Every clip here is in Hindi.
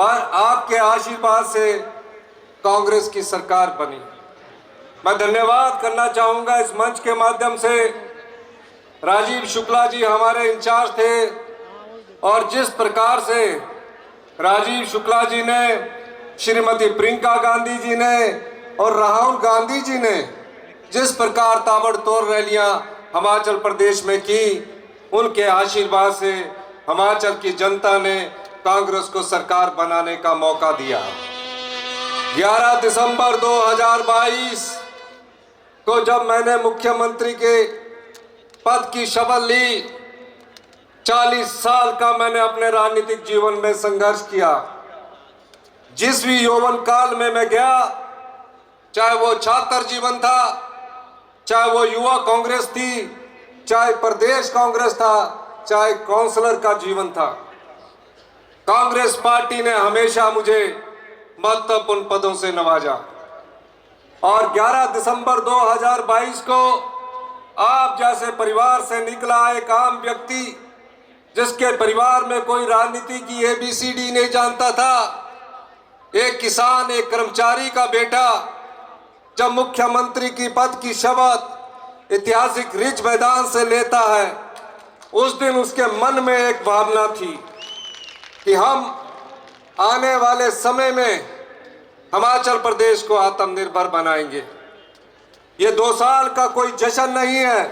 आपके आशीर्वाद से कांग्रेस की सरकार बनी। मैं धन्यवाद करना चाहूँगा इस मंच के माध्यम से, राजीव शुक्ला जी हमारे इंचार्ज थे और जिस प्रकार से राजीव शुक्ला जी ने, श्रीमती प्रियंका गांधी जी ने और राहुल गांधी जी ने जिस प्रकार ताबड़तोड़ रैलियां हिमाचल प्रदेश में की, उनके आशीर्वाद से हिमाचल की जनता ने कांग्रेस को सरकार बनाने का मौका दिया। 11 दिसंबर 2022 को जब मैंने मुख्यमंत्री के पद की शपथ ली, 40 साल का मैंने अपने राजनीतिक जीवन में संघर्ष किया। जिस भी यौवन काल में मैं गया, चाहे वो छात्र जीवन था, चाहे वो युवा कांग्रेस थी, चाहे प्रदेश कांग्रेस था, चाहे काउंसलर का जीवन था, कांग्रेस पार्टी ने हमेशा मुझे महत्वपूर्ण पदों से नवाजा। और 11 दिसंबर 2022 को आप जैसे परिवार से निकला एक आम व्यक्ति, जिसके परिवार में कोई राजनीति की ABCD नहीं जानता था, एक किसान, एक कर्मचारी का बेटा, जब मुख्यमंत्री की पद की शपथ ऐतिहासिक रिज मैदान से लेता है, उस दिन उसके मन में एक भावना थी कि हम आने वाले समय में हिमाचल प्रदेश को आत्मनिर्भर बनाएंगे। ये 2 साल का कोई जश्न नहीं है,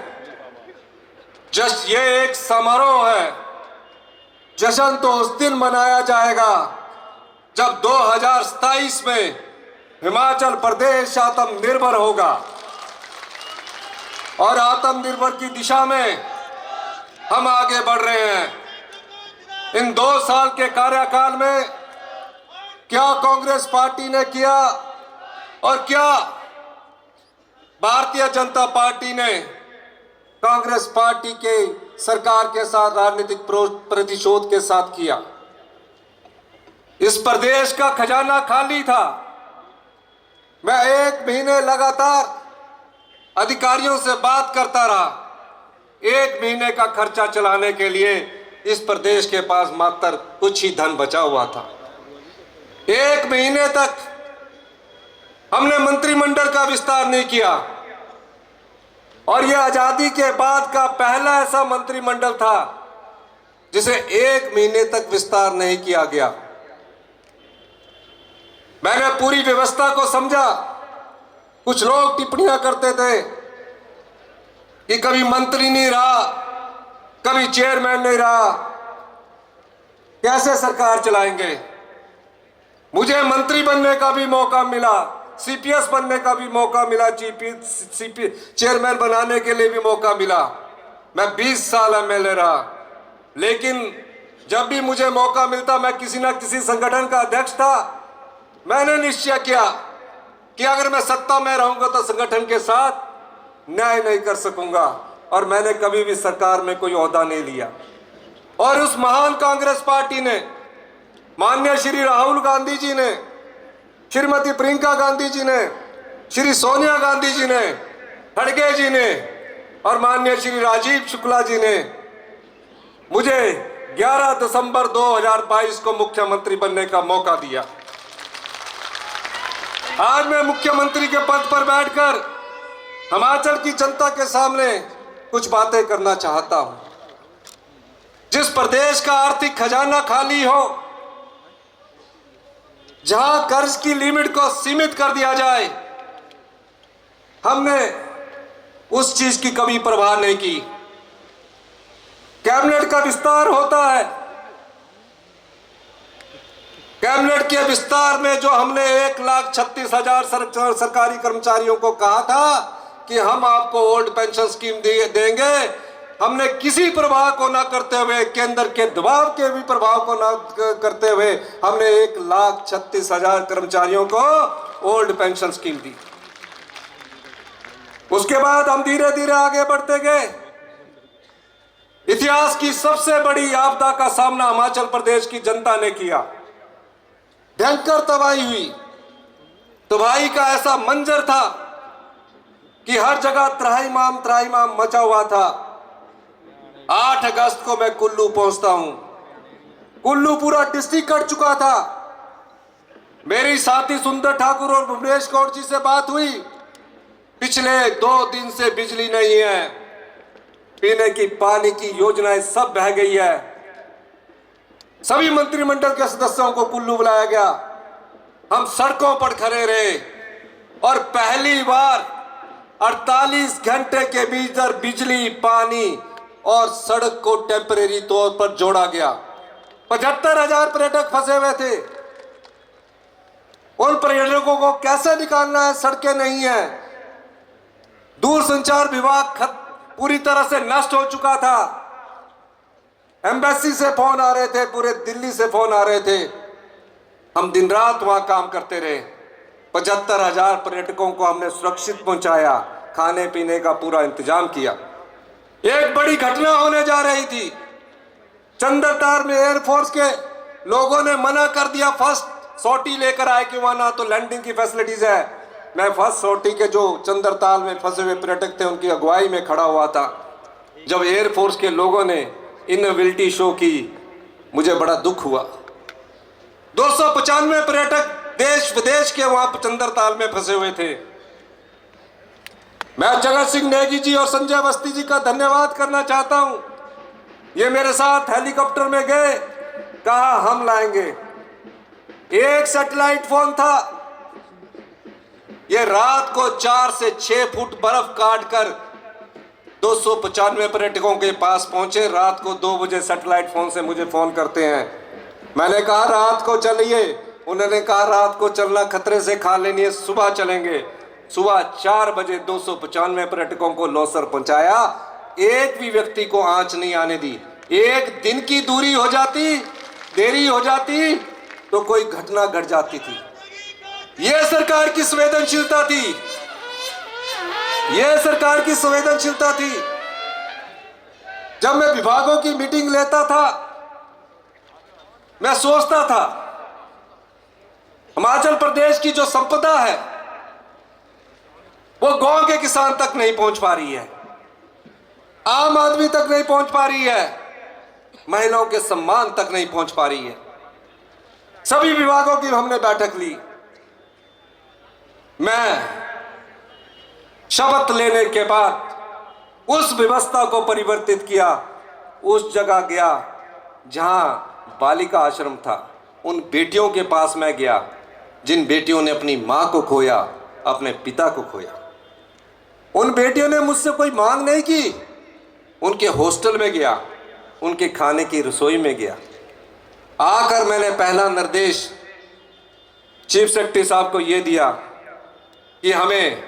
ये एक समारोह है। जश्न तो उस दिन मनाया जाएगा जब 2027 में हिमाचल प्रदेश आत्मनिर्भर होगा। और आत्मनिर्भर की दिशा में हम आगे बढ़ रहे हैं। इन 2 साल के कार्यकाल में क्या कांग्रेस पार्टी ने किया और क्या भारतीय जनता पार्टी ने कांग्रेस पार्टी के सरकार के साथ राजनीतिक प्रतिशोध के साथ किया। इस प्रदेश का खजाना खाली था। मैं 1 महीने लगातार अधिकारियों से बात करता रहा। 1 महीने का खर्चा चलाने के लिए इस प्रदेश के पास मात्र कुछ ही धन बचा हुआ था। 1 महीने तक हमने मंत्रिमंडल का विस्तार नहीं किया और यह आजादी के बाद का पहला ऐसा मंत्रिमंडल था जिसे 1 महीने तक विस्तार नहीं किया गया। मैंने पूरी व्यवस्था को समझा। कुछ लोग टिप्पणियां करते थे कि कभी मंत्री नहीं रहा, कभी चेयरमैन नहीं रहा, कैसे सरकार चलाएंगे। मुझे मंत्री बनने का भी मौका मिला, CPS बनने का भी मौका मिला, चेयरमैन बनाने के लिए भी मौका मिला। मैं 20 साल MLA रहा, लेकिन जब भी मुझे मौका मिलता मैं किसी ना किसी संगठन का अध्यक्ष था। मैंने निश्चय किया कि अगर मैं सत्ता में रहूंगा तो संगठन के साथ न्याय नहीं कर सकूंगा, और मैंने कभी भी सरकार में कोई ओहदा नहीं लिया। और उस महान कांग्रेस पार्टी ने, माननीय श्री राहुल गांधी जी ने, श्रीमती प्रियंका गांधी जी ने, श्री सोनिया गांधी जी ने, खड़गे जी ने और माननीय श्री राजीव शुक्ला जी ने मुझे 11 दिसंबर 2022 को मुख्यमंत्री बनने का मौका दिया। आज मैं मुख्यमंत्री के पद पर बैठकर हिमाचल की जनता के सामने कुछ बातें करना चाहता हूं। जिस प्रदेश का आर्थिक खजाना खाली हो, जहां कर्ज की लिमिट को सीमित कर दिया जाए, हमने उस चीज की कभी परवाह नहीं की। कैबिनेट का विस्तार होता है, कैबिनेट के विस्तार में जो हमने 1,36,000 सरकारी कर्मचारियों को कहा था कि हम आपको ओल्ड पेंशन स्कीम देंगे, हमने किसी प्रभाव को ना करते हुए, केंद्र के दबाव के भी प्रभाव को ना करते हुए, हमने 1,36,000 कर्मचारियों को ओल्ड पेंशन स्कीम दी। उसके बाद हम धीरे धीरे आगे बढ़ते गए। इतिहास की सबसे बड़ी आपदा का सामना हिमाचल प्रदेश की जनता ने किया। भयंकर तबाही हुई। तबाही का ऐसा मंजर था कि हर जगह त्राहिमाम मचा हुआ था। 8 अगस्त को मैं कुल्लू पहुंचता हूं। कुल्लू पूरा डिस्ट्रिक्ट कट चुका था। मेरी साथी सुंदर ठाकुर और भुवनेश कौर जी से बात हुई। पिछले 2 दिन से बिजली नहीं है, पीने की पानी की योजनाएं सब बह गई है। सभी मंत्रिमंडल के सदस्यों को कुल्लू बुलाया गया, हम सड़कों पर खड़े रहे और पहली बार 48 घंटे के भीतर बिजली, पानी और सड़क को टेम्परेरी तौर पर जोड़ा गया। 75,000 पर्यटक फंसे हुए थे, उन पर्यटकों को कैसे निकालना है? सड़कें नहीं है। दूरसंचार विभाग पूरी तरह से नष्ट हो चुका था। एम्बेसी से फोन आ रहे थे, पूरे दिल्ली से फोन आ रहे थे। हम दिन रात वहां काम करते रहे। 75,000 पर्यटकों को हमने सुरक्षित पहुंचाया, खाने पीने का पूरा इंतजाम किया। एक बड़ी घटना होने जा रही थी। चंद्रताल में एयरफोर्स के लोगों ने मना कर दिया, फर्स्ट सॉर्टी लेकर आए कि वहां ना तो लैंडिंग की फैसिलिटीज है। मैं फर्स्ट सॉर्टी के जो चंद्रताल में फंसे हुए पर्यटक थे उनकी अगुवाई में खड़ा हुआ था। जब एयरफोर्स के लोगों ने इनएबिलिटी शो की, मुझे बड़ा दुख हुआ। 295 पर्यटक देश विदेश के वहां चंद्रताल में फंसे हुए थे। मैं जगत सिंह नेगी जी और संजय अवस्थी जी का धन्यवाद करना चाहता हूं। ये मेरे साथ हेलीकॉप्टर में गए, कहा हम लाएंगे। एक सैटेलाइट फोन था, ये रात को 4 से 6 फुट बर्फ काटकर 295 पर्यटकों के पास पहुंचे। रात को 2 बजे सैटेलाइट फोन से मुझे फोन करते हैं। मैंने कहा रात को चलिए, उन्होंने कहा रात को चलना खतरे से खा लेनी है, सुबह चलेंगे। सुबह 4 बजे 295 पर्यटकों को लौसर पहुंचाया। एक भी व्यक्ति को आंच नहीं आने दी। एक दिन की दूरी हो जाती, देरी हो जाती तो कोई घटना घट जाती थी। यह सरकार की संवेदनशीलता थी, यह सरकार की संवेदनशीलता थी। जब मैं विभागों की मीटिंग लेता था, मैं सोचता था हिमाचल प्रदेश की जो संपदा है वो गांव के किसान तक नहीं पहुंच पा रही है, आम आदमी तक नहीं पहुंच पा रही है, महिलाओं के सम्मान तक नहीं पहुंच पा रही है। सभी विभागों की हमने बैठक ली। मैं शपथ लेने के बाद उस व्यवस्था को परिवर्तित किया, उस जगह गया जहां बालिका आश्रम था। उन बेटियों के पास मैं गया जिन बेटियों ने अपनी मां को खोया, अपने पिता को खोया। उन बेटियों ने मुझसे कोई मांग नहीं की। उनके हॉस्टल में गया, उनके खाने की रसोई में गया। आकर मैंने पहला निर्देश चीफ सेक्रेटरी साहब को यह दिया कि हमें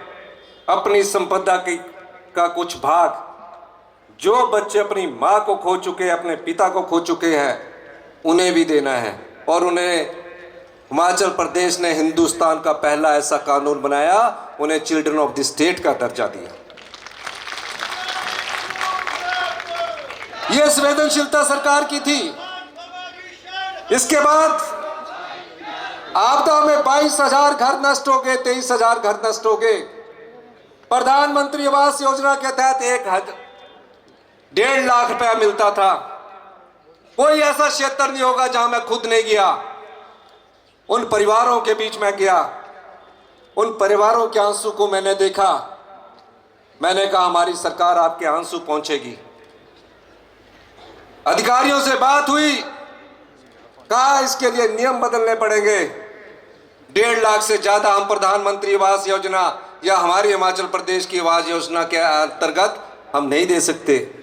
अपनी संपदा का कुछ भाग, जो बच्चे अपनी मां को खो चुके, अपने पिता को खो चुके हैं, उन्हें भी देना है। और उन्हें हिमाचल प्रदेश ने हिंदुस्तान का पहला ऐसा कानून बनाया, उन्हें चिल्ड्रन ऑफ द स्टेट का दर्जा दिया। यह संवेदनशीलता सरकार की थी। इसके बाद आपदा में 22,000 घर नष्ट हो गए, 23,000 घर नष्ट हो गए। प्रधानमंत्री आवास योजना के तहत 1.5 लाख रुपया मिलता था। कोई ऐसा क्षेत्र नहीं होगा जहां मैं खुद नहीं गया। उन परिवारों के बीच में गया, उन परिवारों के आंसू को मैंने देखा। मैंने कहा हमारी सरकार आपके आंसू पहुंचेगी। अधिकारियों से बात हुई, कहा इसके लिए नियम बदलने पड़ेंगे। 1.5 लाख से ज्यादा हम प्रधानमंत्री आवास योजना या हमारी हिमाचल प्रदेश की आवास योजना के अंतर्गत हम नहीं दे सकते।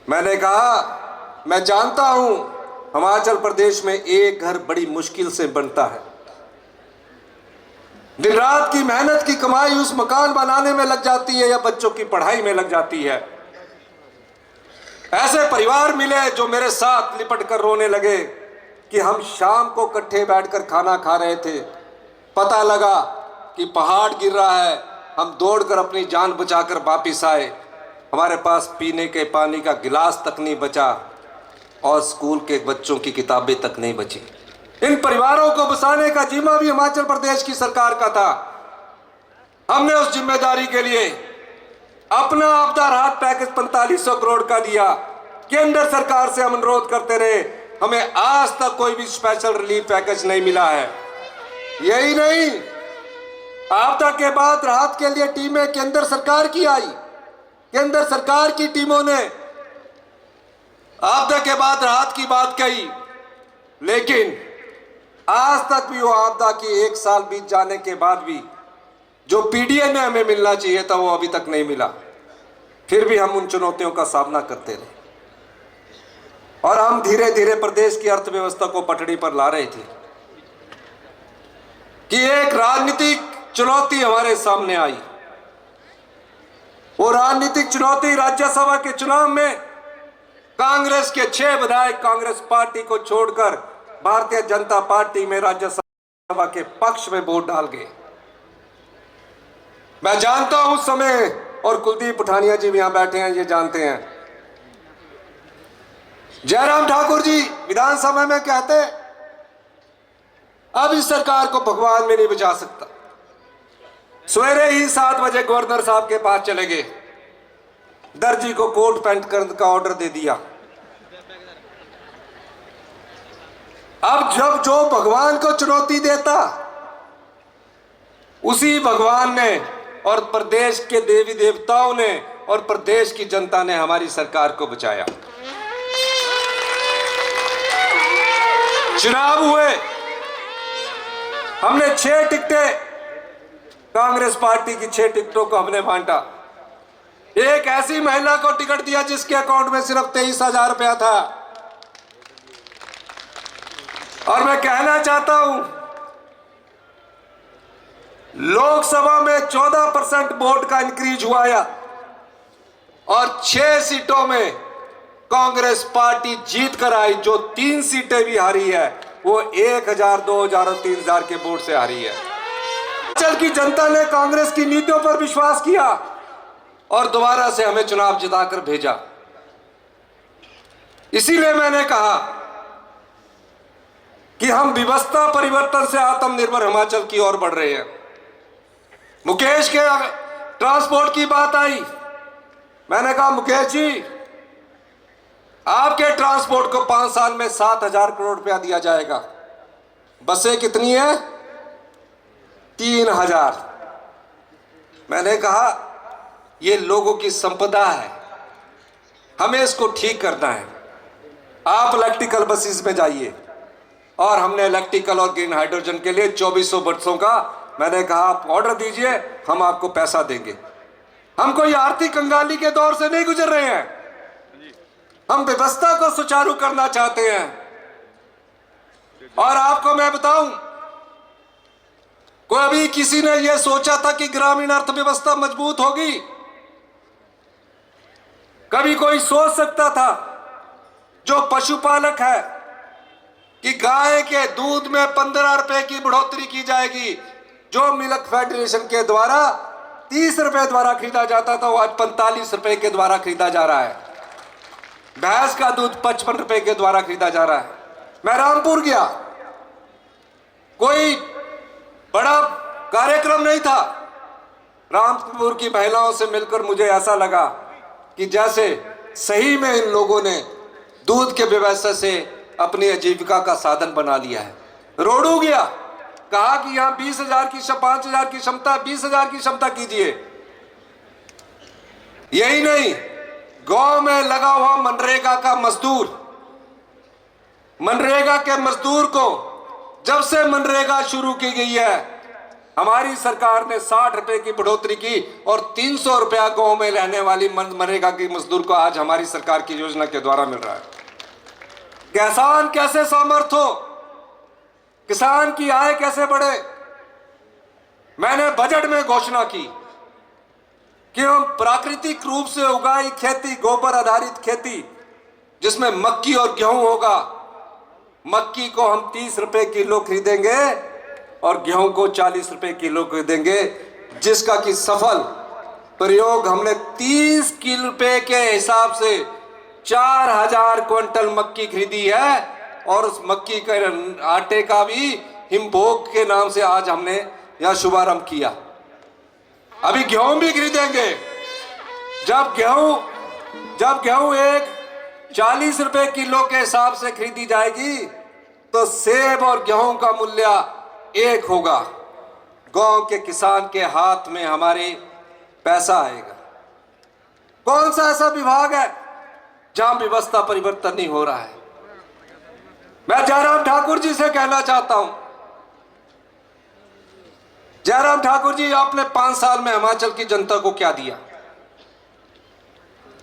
मैंने कहा मैं जानता हूं हिमाचल प्रदेश में एक घर बड़ी मुश्किल से बनता है। दिन रात की मेहनत की कमाई उस मकान बनाने में लग जाती है या बच्चों की पढ़ाई में लग जाती है। ऐसे परिवार मिले जो मेरे साथ लिपट कर रोने लगे कि हम शाम को इकट्ठे बैठकर खाना खा रहे थे, पता लगा कि पहाड़ गिर रहा है, हम दौड़कर अपनी जान बचाकर वापिस आए। हमारे पास पीने के पानी का गिलास तक नहीं बचा और स्कूल के बच्चों की किताबें तक नहीं बची। इन परिवारों को बसाने का जिम्मा भी हिमाचल प्रदेश की सरकार का था। हमने उस जिम्मेदारी के लिए अपना आपदा राहत पैकेज 4500 करोड़ का दिया। केंद्र सरकार से हम अनुरोध करते रहे, हमें आज तक कोई भी स्पेशल रिलीफ पैकेज नहीं मिला है। यही नहीं, आपदा के बाद राहत के लिए टीमें केंद्र सरकार की आई। केंद्र सरकार की टीमों ने आपदा के बाद राहत की बात कही, लेकिन आज तक भी वो आपदा की 1 साल बीत जाने के बाद भी जो पीडीए में हमें मिलना चाहिए था वो अभी तक नहीं मिला। फिर भी हम उन चुनौतियों का सामना करते रहे और हम धीरे धीरे प्रदेश की अर्थव्यवस्था को पटड़ी पर ला रहे थे कि एक राजनीतिक चुनौती हमारे सामने आई। वो राजनीतिक चुनौती राज्यसभा के चुनाव में कांग्रेस के 6 विधायक कांग्रेस पार्टी को छोड़कर भारतीय जनता पार्टी में राज्यसभा के पक्ष में वोट डाल गए। मैं जानता हूं उस समय, और कुलदीप पठानिया जी भी यहां बैठे हैं, ये जानते हैं। जयराम ठाकुर जी विधानसभा में कहते, अब इस सरकार को भगवान में नहीं बचा सकता। सवेरे ही 7 बजे गवर्नर साहब के पास चले गए, दर्जी को कोट पैंट करने का ऑर्डर दे दिया। अब जब जो भगवान को चुनौती देता, उसी भगवान ने और प्रदेश के देवी देवताओं ने और प्रदेश की जनता ने हमारी सरकार को बचाया। चुनाव हुए, हमने 6 टिकटें, कांग्रेस पार्टी की 6 टिकटों को हमने बांटा। एक ऐसी महिला को टिकट दिया जिसके अकाउंट में सिर्फ 23,000 रुपया था। और मैं कहना चाहता हूं, लोकसभा में 14% वोट का इंक्रीज हुआ और 6 सीटों में कांग्रेस पार्टी जीत कर आई। जो 3 सीटें भी हारी है वो 1,000, 2,000 और 3,000 के वोट से हारी है। हिमाचल की जनता ने कांग्रेस की नीतियों पर विश्वास किया और दोबारा से हमें चुनाव जिताकर भेजा। इसीलिए मैंने कहा कि हम व्यवस्था परिवर्तन से आत्मनिर्भर हिमाचल की ओर बढ़ रहे हैं। मुकेश के ट्रांसपोर्ट की बात आई, मैंने कहा मुकेश जी, आपके ट्रांसपोर्ट को 5 साल में 7,000 करोड़ रुपया दिया जाएगा। बसें कितनी है? 3,000। मैंने कहा ये लोगों की संपदा है, हमें इसको ठीक करना है। आप इलेक्ट्रिकल बसेस में जाइए। और हमने इलेक्ट्रिकल और ग्रीन हाइड्रोजन के लिए 2400 बसों का, मैंने कहा आप ऑर्डर दीजिए, हम आपको पैसा देंगे। हम कोई आर्थिक कंगाली के दौर से नहीं गुजर रहे हैं, हम व्यवस्था को सुचारू करना चाहते हैं। और आपको मैं बताऊं, कभी किसी ने यह सोचा था कि ग्रामीण अर्थव्यवस्था मजबूत होगी? कभी कोई सोच सकता था जो पशुपालक है कि गाय के दूध में 15 रुपए की बढ़ोतरी की जाएगी? जो मिल्क फेडरेशन के द्वारा 30 रुपए द्वारा खरीदा जाता था वो आज 45 रुपए के द्वारा खरीदा जा रहा है। भैंस का दूध 55 रुपए के द्वारा खरीदा जा रहा है। मैं रामपुर गया, कोई बड़ा कार्यक्रम नहीं था। रामपुर की महिलाओं से मिलकर मुझे ऐसा लगा कि जैसे सही में इन लोगों ने दूध के व्यवसाय से अपनी आजीविका का साधन बना लिया है। रोडू गया, कहा कि यहां 20,000 की 5,000 की क्षमता, 20,000 की क्षमता कीजिए। यही नहीं, गांव में लगा हुआ मनरेगा का मजदूर, मनरेगा के मजदूर को जब से मनरेगा शुरू की गई है, हमारी सरकार ने 60 रुपए की बढ़ोतरी की और 300 रुपया गांव में रहने वाली मनरेगा की मजदूर को आज हमारी सरकार की योजना के द्वारा मिल रहा है। किसान कैसे समर्थ हो, किसान की आय कैसे बढ़े? मैंने बजट में घोषणा की कि हम प्राकृतिक रूप से उगाई खेती, गोबर आधारित खेती, जिसमें मक्की और गेहूं होगा, मक्की को हम 30 रुपए किलो खरीदेंगे और गेहूं को 40 रुपए किलो खरीदेंगे, जिसका कि सफल प्रयोग हमने 30 किलो रुपए के हिसाब से 4,000 क्विंटल मक्की खरीदी है। और उस मक्की के आटे का भी हिमभोग के नाम से आज हमने यह शुभारंभ किया। अभी गेहूं भी खरीदेंगे। जब गेहूं एक 40 रुपए किलो के हिसाब से खरीदी जाएगी तो सेब और गेहूं का मूल्य एक होगा, गांव के किसान के हाथ में हमारे पैसा आएगा। कौन सा ऐसा विभाग है जहां व्यवस्था परिवर्तन नहीं हो रहा है? मैं जयराम ठाकुर जी से कहना चाहता हूं, जयराम ठाकुर जी, आपने 5 साल में हिमाचल की जनता को क्या दिया?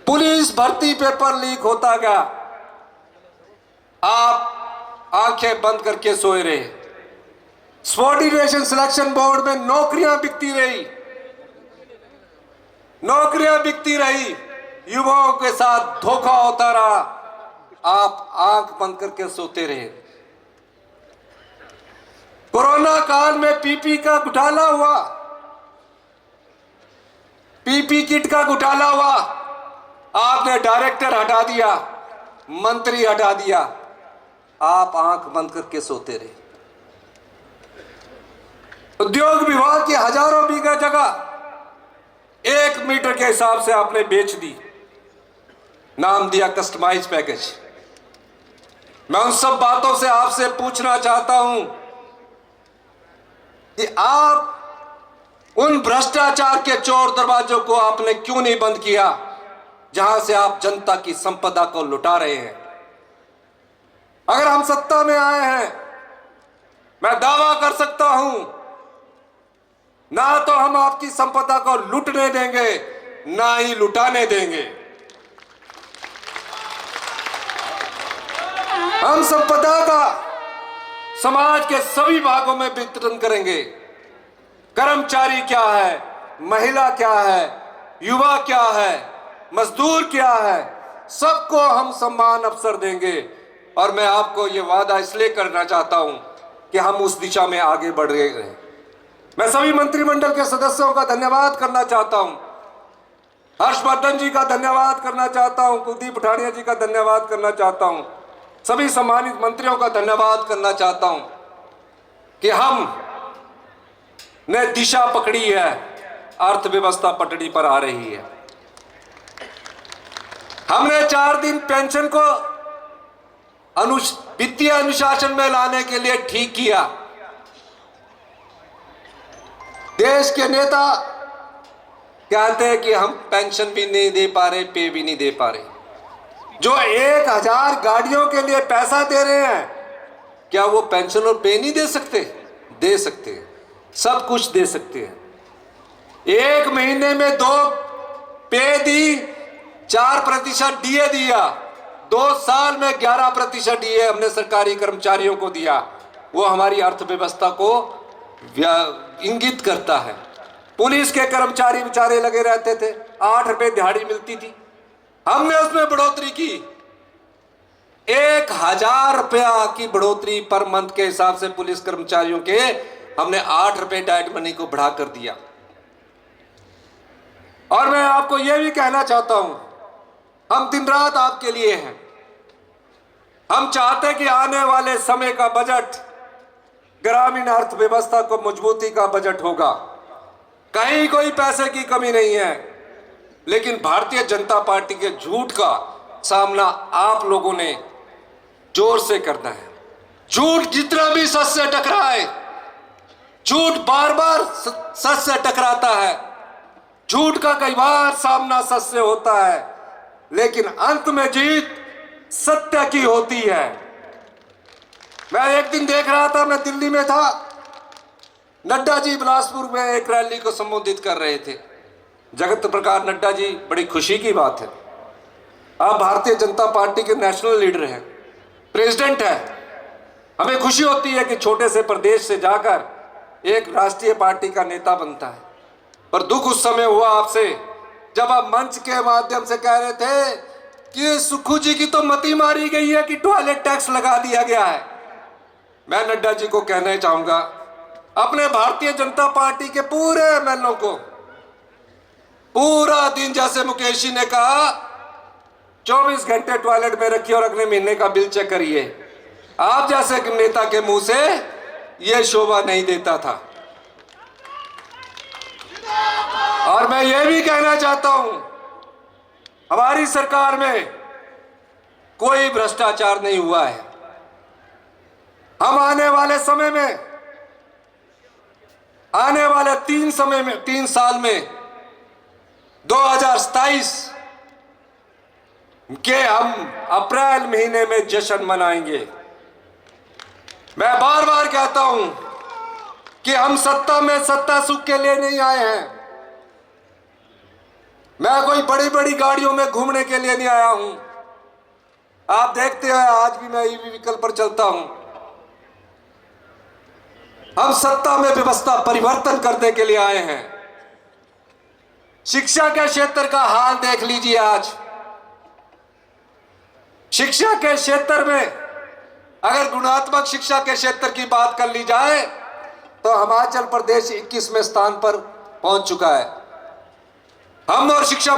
पुलिस भर्ती पेपर लीक होता गया, आप आंखें बंद करके सोए रहे। सबॉर्डिनेशन सिलेक्शन बोर्ड में नौकरियां बिकती रही, नौकरियां बिकती रही, युवाओं के साथ धोखा होता रहा, आप आंख बंद करके सोते रहे। कोरोना काल में पीपी का घोटाला हुआ, पीपी किट का घोटाला हुआ, आपने डायरेक्टर हटा दिया, मंत्री हटा दिया, आप आंख बंद करके सोते रहे। उद्योग विभाग की हजारों बीघा जगह 1 मीटर के हिसाब से आपने बेच दी, नाम दिया कस्टमाइज पैकेज। मैं उन सब बातों से आपसे पूछना चाहता हूं कि आप उन भ्रष्टाचार के चोर दरवाजों को आपने क्यों नहीं बंद किया जहां से आप जनता की संपदा को लुटा रहे हैं? अगर हम सत्ता में आए हैं, मैं दावा कर सकता हूं, ना तो हम आपकी संपदा को लूटने देंगे, ना ही लुटाने देंगे। हम संपदा का समाज के सभी भागों में वितरण करेंगे। कर्मचारी क्या है, महिला क्या है, युवा क्या है, मजदूर क्या है, सबको हम सम्मान अवसर देंगे। और मैं आपको ये वादा इसलिए करना चाहता हूं कि हम उस दिशा में आगे बढ़ रहे हैं। मैं सभी मंत्रिमंडल के सदस्यों का धन्यवाद करना चाहता हूं, हर्षवर्धन जी का धन्यवाद करना चाहता हूं, कुलदीप पठानिया जी का धन्यवाद करना चाहता हूं, सभी सम्मानित मंत्रियों का धन्यवाद करना चाहता हूं कि हम ने दिशा पकड़ी है, अर्थव्यवस्था पटड़ी पर आ रही है। हमने 4 दिन पेंशन को वित्तीय अनुशासन में लाने के लिए ठीक किया। देश के नेता कहते हैं कि हम पेंशन भी नहीं दे पा रहे, पे भी नहीं दे पा रहे। जो 1000 गाड़ियों के लिए पैसा दे रहे हैं, क्या वो पेंशन और पे नहीं दे सकते? दे सकते हैं, सब कुछ दे सकते हैं। 1 महीने में 2 पे दी, 4% डीए दिया, 2 साल में 11% डीए हमने सरकारी कर्मचारियों को दिया। वो हमारी अर्थव्यवस्था को इंगित करता है। पुलिस के कर्मचारी बेचारे लगे रहते थे, 8 रुपए दिहाड़ी मिलती थी, हमने उसमें बढ़ोतरी की। 1000 रुपया की बढ़ोतरी पर मंथ के हिसाब से पुलिस कर्मचारियों के हमने 8 रुपए डाइट मनी को बढ़ा कर दिया। और मैं आपको यह भी कहना चाहता हूं, हम दिन रात आपके लिए हैं। हम चाहते हैं कि आने वाले समय का बजट ग्रामीण अर्थव्यवस्था को मजबूती का बजट होगा। कहीं कोई पैसे की कमी नहीं है, लेकिन भारतीय जनता पार्टी के झूठ का सामना आप लोगों ने जोर से करना है। झूठ जितना भी सच से टकराए, झूठ बार बार सच से टकराता है, झूठ का कई बार सामना सच से होता है, लेकिन अंत में जीत सत्य की होती है। मैं एक दिन देख रहा था, मैं दिल्ली में था, नड्डा जी बिलासपुर में एक रैली को संबोधित कर रहे थे। जगत प्रकाश नड्डा जी, बड़ी खुशी की बात है, आप भारतीय जनता पार्टी के नेशनल लीडर हैं, प्रेसिडेंट हैं। हमें खुशी होती है कि छोटे से प्रदेश से जाकर एक राष्ट्रीय पार्टी का नेता बनता है। पर दुख उस समय हुआ आपसे जब आप मंच के माध्यम से कह रहे थे कि सुक्खू जी की तो मती मारी गई है कि टॉयलेट टैक्स लगा दिया गया है। मैं नड्डा जी को कहना चाहूंगा, अपने भारतीय जनता पार्टी के पूरे एमएलओ को पूरा दिन, जैसे मुकेश जी ने कहा, 24 घंटे टॉयलेट में रखिए और अगले महीने का बिल चेक करिए। आप जैसे नेता के मुंह से यह शोभा नहीं देता था। और मैं यह भी कहना चाहता हूं, हमारी सरकार में कोई भ्रष्टाचार नहीं हुआ है। हम आने वाले समय में आने वाले 3 साल में 2027 के हम अप्रैल महीने में जश्न मनाएंगे। मैं बार बार कहता हूं कि हम सत्ता में सत्ता सुख के लिए नहीं आए हैं। मैं कोई बड़ी बड़ी गाड़ियों में घूमने के लिए नहीं आया हूं। आप देखते हैं आज भी मैं ईवी व्हीकल पर चलता हूं। हम सत्ता में व्यवस्था परिवर्तन करने के लिए आए हैं। शिक्षा के क्षेत्र का हाल देख लीजिए। आज शिक्षा के क्षेत्र में अगर गुणात्मक शिक्षा के क्षेत्र की बात कर ली जाए तो हिमाचल प्रदेश 21वें स्थान पर पहुंच चुका है। हम और शिक्षा